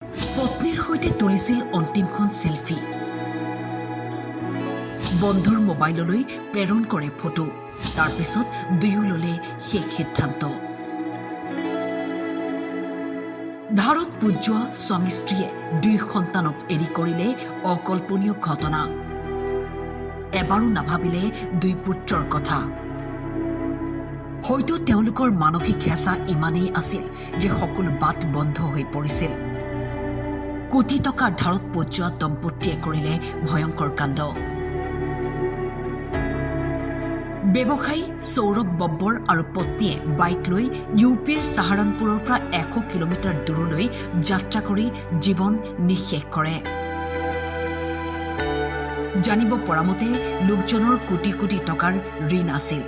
পত্নীৰ সৈতে তুলিছিল অন্তিমখন সেলফি। বন্ধুৰ মোবাইললৈ প্ৰেৰণ কৰে ফটো। তাৰ পিছত দুয়ো ললে শেষ সিদ্ধান্ত। ধাৰত পোত যোৱা স্বামী স্ত্ৰীয়ে 2 সন্তানক এৰি কৰিলে অকল্পনীয় ঘটনা। এবাৰো নাভাবিলে 2 পুত্ৰৰ কথা। হয়তো তেওঁলোকৰ মানসিক হেঁচা ইমানেই আছিল যে সকলো বাট বন্ধ হৈ পৰিছিল। কোটি টকাৰ ধাৰত পোত যোৱা দম্পতীয়ে কৰিলে ভয়ংকৰ কাণ্ড। ব্যৱসায়ী সৌৰভ বব্বৰ আৰু পত্নীয়ে বাইক লৈ ইউপিৰ সাহাৰানপুৰৰ পৰা 100 কিলোমিটাৰ দূৰলৈ যাত্ৰা কৰি জীৱন নিঃশেষ কৰে। জানিব পৰা মতে লোকজনৰ কোটি কোটি টকাৰ ঋণ আছিল।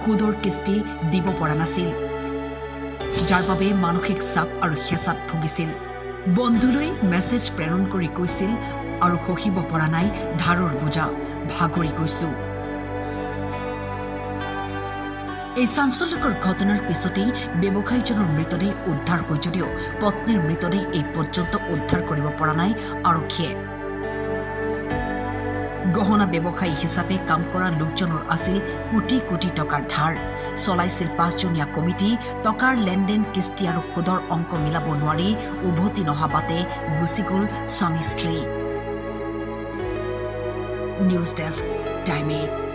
সুদৰ কিস্তি দিব পৰা নাছিল, যাৰ বাবে মানসিক চাপ আৰু হেঁচাত ভুগিছিল। বন্ধুলৈ মেছেজ প্ৰেৰণ কৰি কৈছিল, আৰু সহিব পৰা নাই ধাৰৰ বোজা, ভাগৰি গৈছো। এই চাঞ্চল্যকৰ ঘটনাৰ পিছতেই ব্যৱসায়ীজনৰ মৃতদেহ উদ্ধাৰ হয় যদিও পত্নীৰ মৃতদেহ এই পৰ্যন্ত উদ্ধাৰ কৰিব পৰা নাই আৰক্ষীয়ে। গহনা ব্যৱসায়ী হিচাপে কাম কৰা লোকজনৰ আছিল কোটি কোটি টকাৰ ধাৰ। চলাইছিল 5জনীয়া কমিটি। টকাৰ লেনদেন, কিস্তি আৰু সুদৰ অংক মিলাব নোৱাৰি উভতি নহা বাটে গুচি গ'ল স্বামী স্ত্ৰী। News desk, time 8।